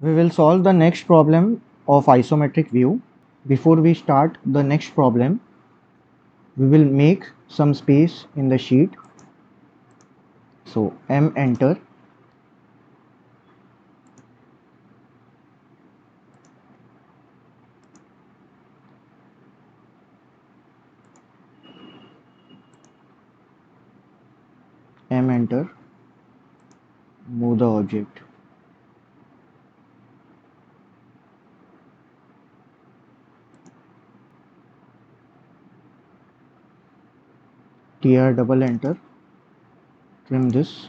We will solve the next problem of isometric view. Before we start the next problem, we will make some space in the sheet. So M enter. M enter. Move the object. TR double enter. Trim this.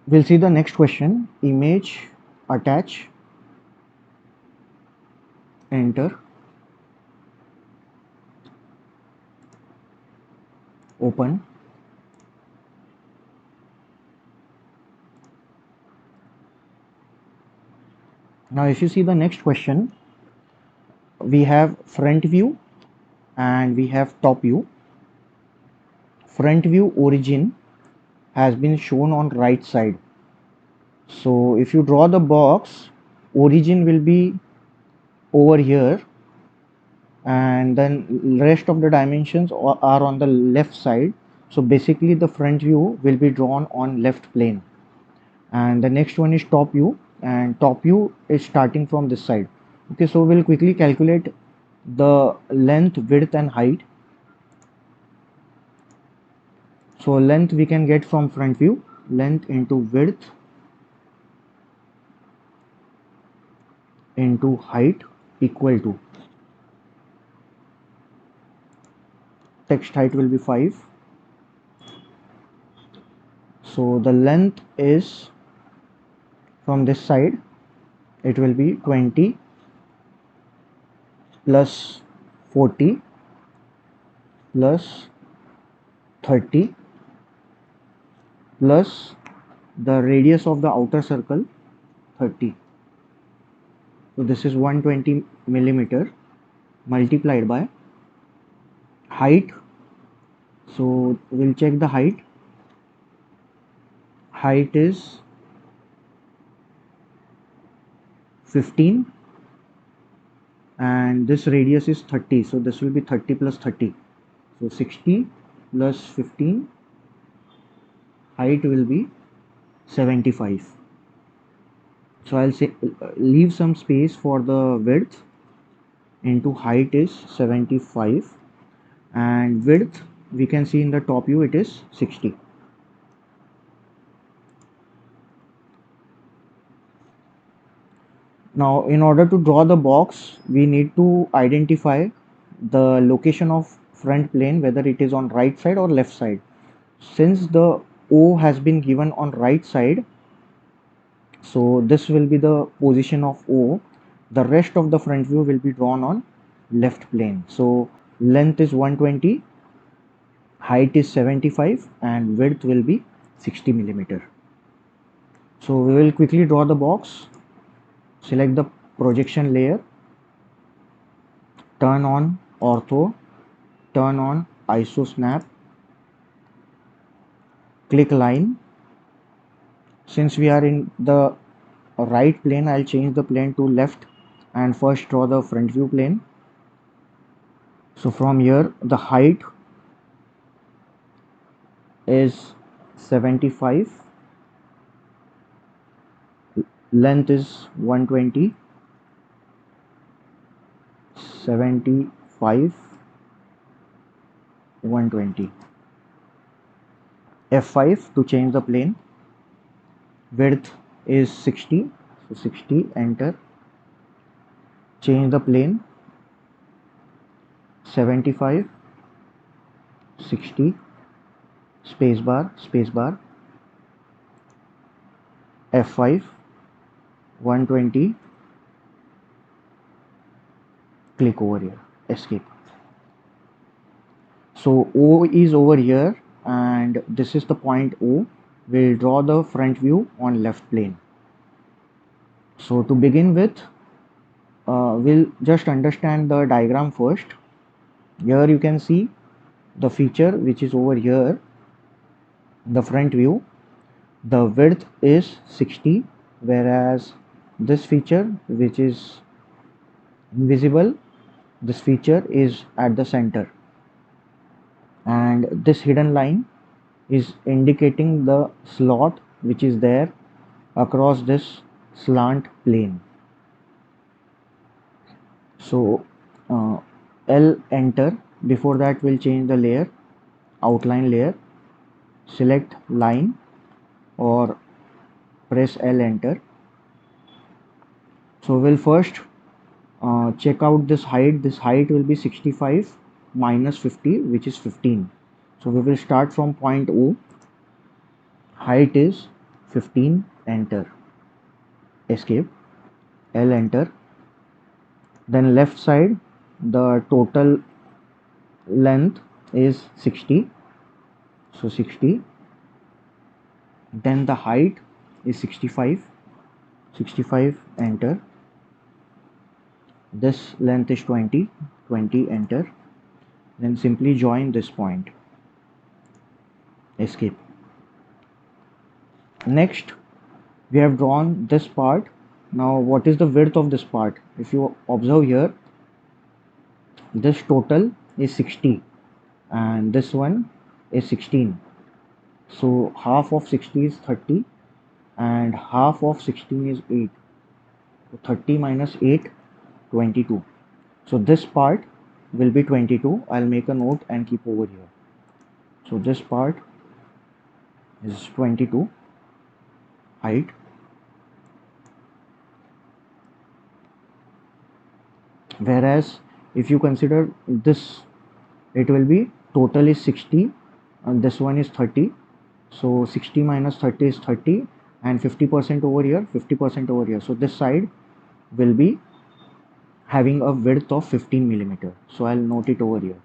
We'll see the next question. Image attach. Enter. Open. Now if you see the next question, we have front view and we have top view. Front view origin has been shown on right side. So if you draw the box, origin will be over here and then rest of the dimensions are on the left side. So basically the front view will be drawn on left plane, and the next one is top view, and top view is starting from this side. Okay, so we'll quickly calculate the length, width and height. So length we can get from front view, length into width into height equal to, text height will be 5. So the length is from this side, it will be 20 plus 40 plus 30 plus the radius of the outer circle 30. So this is 120 millimeter multiplied by height. So we'll check the height. Height is 15 and this radius is 30. So this will be 30 plus 30. So 60 plus 15, height will be 75. So I'll say leave some space for the width. Into height is 75 and width we can see in the top view it is 60. Now in order to draw the box, we need to identify the location of front plane, whether it is on right side or left side. Since the O has been given on right side, so this will be the position of O. The rest of the front view will be drawn on left plane. So length is 120, height is 75 and width will be 60 millimeter. So we will quickly draw the box. Select the projection layer, turn on ortho, turn on iso snap, click line. Since we are in the right plane, I'll change the plane to left and first draw the front view plane. So from here the height is 75, length is 120, 75, 120. F5 to change the plane. Width is 60, so 60, enter. Change the plane, 75, 60, spacebar, spacebar. F5, 120, click over here, escape. So O is over here and this is the point O. We'll draw the front view on left plane. So to begin with, we'll just understand the diagram first. Here you can see the feature which is over here, the front view. The width is 60, whereas this feature, which is invisible, this feature is at the center, and this hidden line is indicating the slot which is there across this slant plane. So L enter. Before that, we'll change the layer, outline layer, select line, or press L enter. So we'll first check out this height. This height will be 65 minus 50, which is 15. So we will start from point O. Height is 15, enter, escape, L enter. Then left side, the total length is 60, so 60. Then the height is 65, 65, enter. This length is 20, 20, enter. Then simply join this point, escape. Next, we have drawn this part. Now what is the width of this part? If you observe here, this total is 60 and this one is 16. So half of 60 is 30 and half of 16 is 8. So 30 minus 8, 22. So this part will be 22. I'll make a note and keep over here. So this part is 22 height. Whereas if you consider this, it will be total is 60 and this one is 30. So 60 minus 30 is 30 and 50% over here, 50% over here. So this side will be having a width of 15 millimeter. So I'll note it over here.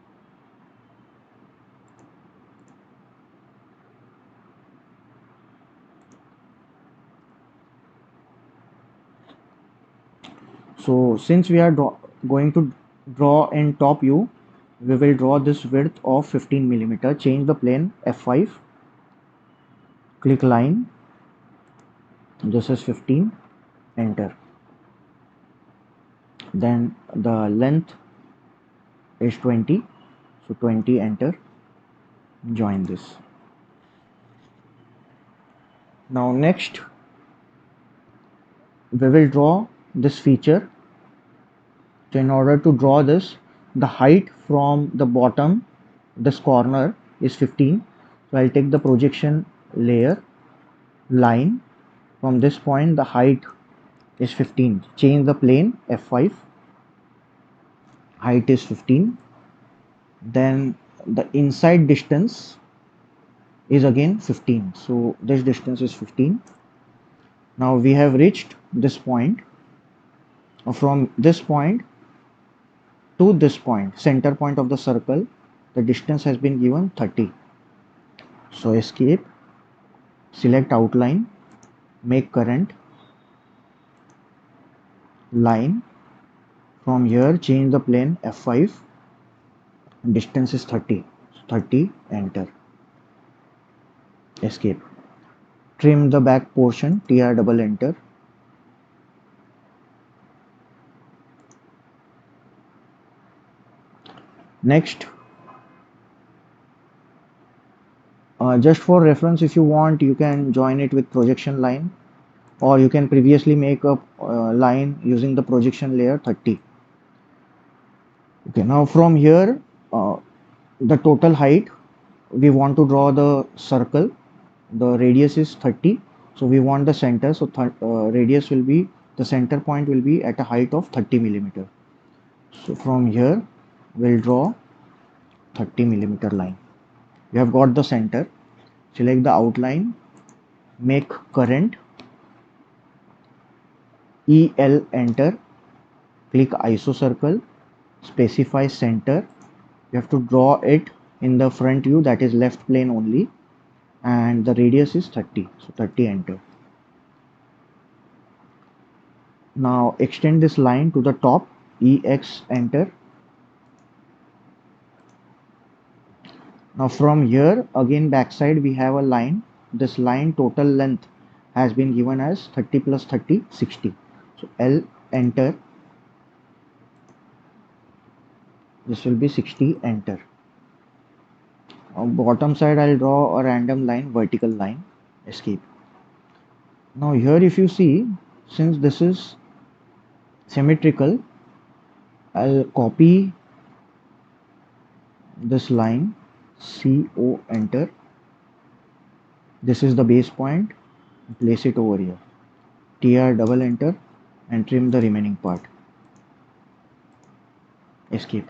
So since we are going to draw in top view, we will draw this width of 15 millimeter. Change the plane, F5, click line, this is 15, enter. Then the length is 20, so 20, enter, join this. Now next, we will draw this feature. So in order to draw this, the height from the bottom, this corner is 15. So I'll take the projection layer, line. From this point, the height is 15. Change the plane, F5. Height is 15. Then the inside distance is again 15. So this distance is 15. Now we have reached this point. From this point to this point, center point of the circle, the distance has been given 30. So escape, select outline, make current, line. From here, change the plane, F5, distance is 30, 30, enter, escape. Trim the back portion, TR double enter. Next, just for reference, if you want, you can join it with projection line, or you can previously make a line using the projection layer 30. Okay, now from here, the total height, we want to draw the circle. The radius is 30, so we want the center. So radius will be, the center point will be at a height of 30 millimeter. So from here, we'll draw 30 millimeter line. We have got the center. Select the outline, make current, EL enter, click iso circle, specify center. You have to draw it in the front view, that is left plane only, and the radius is 30, so 30, enter. Now extend this line to the top, EX enter. Now from here, again backside, we have a line this line total length has been given as 30 plus 30, 60. So L, enter. This will be 60, enter. On bottom side, I'll draw a random line, vertical line, escape. Now here if you see, since this is symmetrical, I'll copy this line, CO, enter. This is the base point, place it over here. TR, double enter, and trim the remaining part. Escape.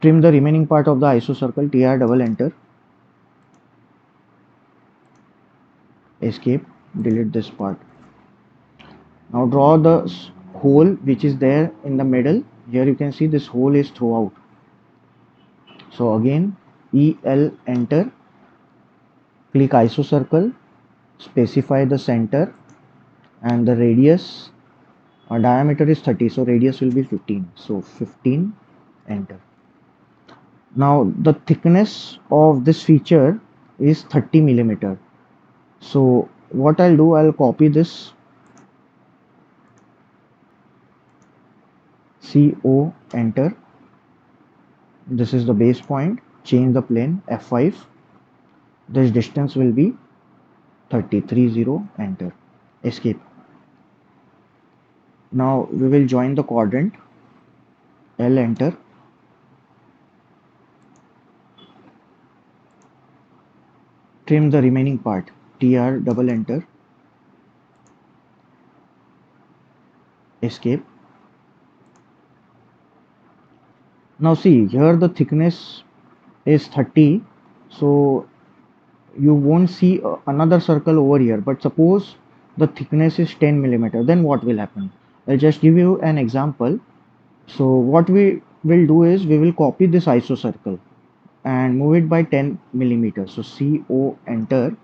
Trim the remaining part of the isocircle, TR, double enter. Escape, delete this part. Now draw the hole which is there in the middle. Here you can see this hole is throughout. So again, EL, enter. Click isocircle, specify the center, and the radius, diameter is 30, so radius will be 15. So 15, enter. Now the thickness of this feature is 30 millimeter. So what I'll do, I'll copy this CO, enter. This is the base point, change the plane, F5. This distance will be 30, 30, enter. Escape. Now we will join the quadrant, L, enter. Trim the remaining part, TR, double enter. Escape. Now see, here the thickness is 30, so you won't see another circle over here. But suppose the thickness is 10 millimeter, then what will happen? I'll just give you an example. So what we will do is we will copy this isocircle and move it by 10 millimeters. So CO, enter.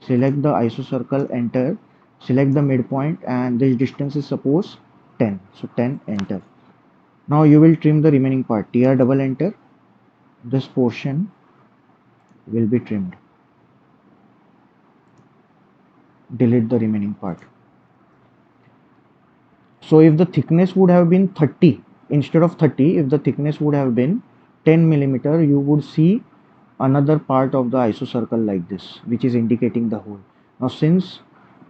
Select the isocircle, enter. Select the midpoint, and this distance is suppose 10. So 10, enter. Now you will trim the remaining part, TR, double enter. This portion will be trimmed. Delete the remaining part. So if the thickness would have been 30, instead of 30, if the thickness would have been 10 millimeter, you would see another part of the isocircle like this, which is indicating the hole. Now since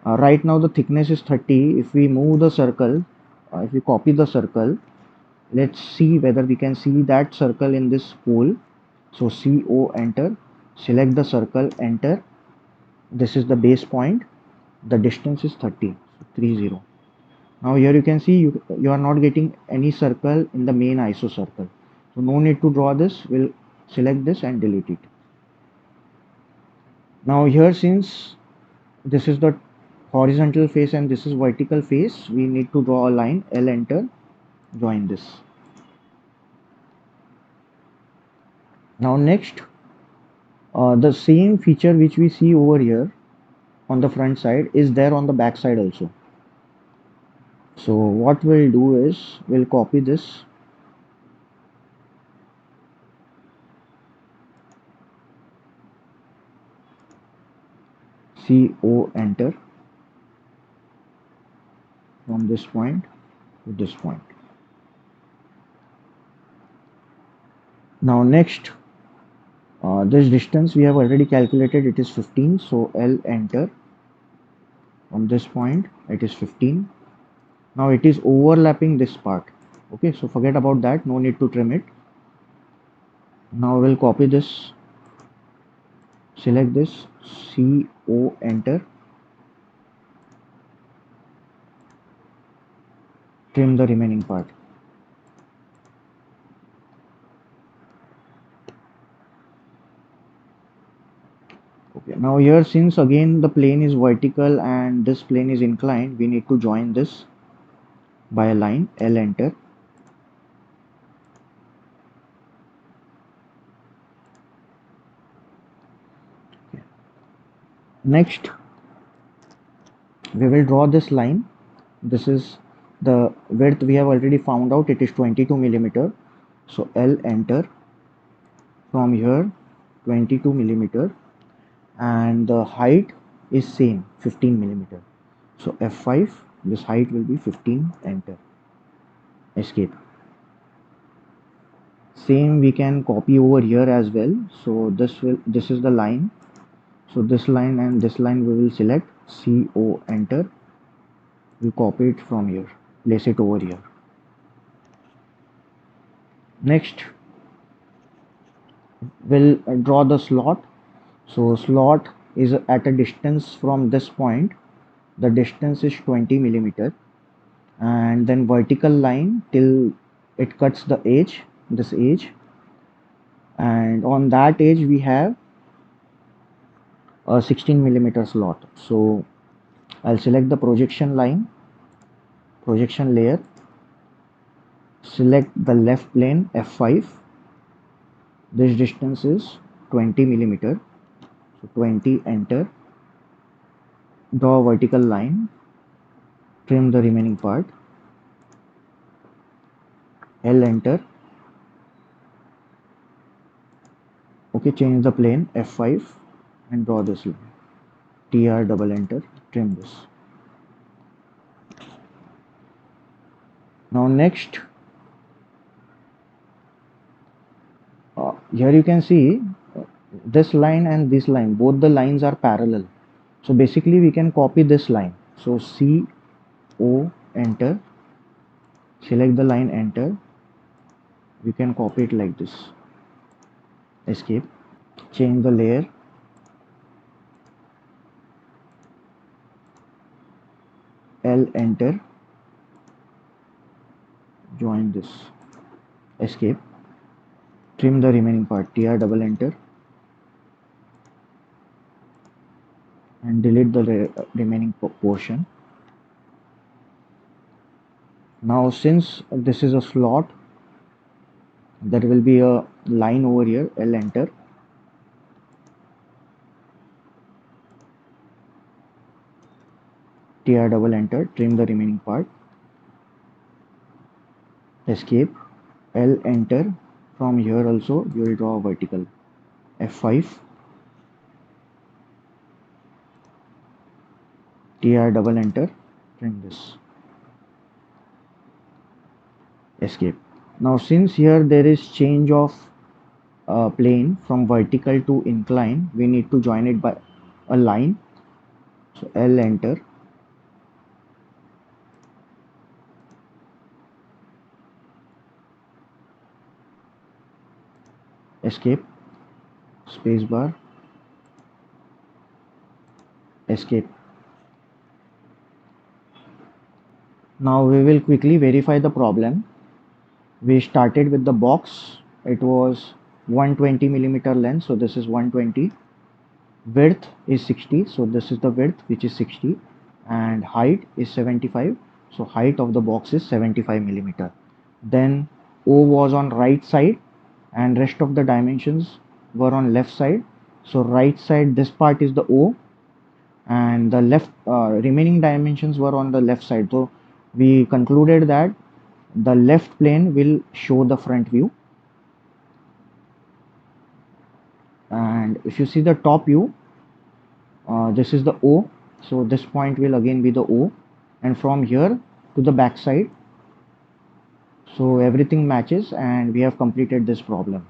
right now the thickness is 30, if we move the circle, if we copy the circle, let's see whether we can see that circle in this hole. So CO, enter. Select the circle, enter. This is the base point. The distance is 30, so 30. Now here you can see you are not getting any circle in the main isocircle. So no need to draw this. We'll select this and delete it. Now here, since this is the horizontal face and this is vertical face, we need to draw a line, L, enter, join this. Now next, the same feature which we see over here on the front side is there on the back side also. So what we'll do is we'll copy this, CO, enter, from this point to this point. Now next, this distance we have already calculated, it is 15. So L, enter. From this point it is 15. Now it is overlapping this part. Okay, so forget about that, no need to trim it. Now we'll copy this, select this, CO, enter. Trim the remaining part. Okay, now here, since again the plane is vertical and this plane is inclined, we need to join this by a line, L, enter. Okay. Next, we will draw this line. This is the width we have already found out, it is 22 millimeter. So L, enter. From here 22 millimeter. and the height is same 15 millimeter. So F5, this height will be 15, enter, escape. Same we can copy over here as well. So this is the line. So this line and this line we will select, CO, enter. We copy it from here, place it over here. Next we'll draw the slot. So slot is at a distance from this point. The distance is 20 millimeter, and then vertical line till it cuts the edge, this edge, and on that edge we have a 16 millimeter slot. So I'll select the projection line, projection layer, select the left plane F5. This distance is 20 millimeter. So 20, enter. Draw a vertical line, trim the remaining part, L, enter. Okay, change the plane F5 and draw this line. TR, double enter, trim this. Now next, here you can see this line and this line, both the lines are parallel. So basically we can copy this line. So CO, enter, select the line, enter. We can copy it like this, escape, change the layer, L, enter, join this, escape, trim the remaining part, TR, double enter, and delete the remaining portion. Now since this is a slot, there will be a line over here, L, enter, TR, double enter, trim the remaining part, escape, L, enter. From here also you will draw a vertical, F5, TR, double enter, trim this, escape. Now since here there is change of plane from vertical to incline, we need to join it by a line. So L, enter, escape, spacebar, escape. Now we will quickly verify the problem. We started with the box. It was 120 millimeter length, so this is 120. Width is 60, so this is the width, which is 60, and height is 75. So height of the box is 75 millimeter. Then O was on right side and rest of the dimensions were on left side. So right side, this part is the O, and the left remaining dimensions were on the left side. So we concluded that the left plane will show the front view, and if you see the top view, this is the O, so this point will again be the O, and from here to the back side. So everything matches and we have completed this problem.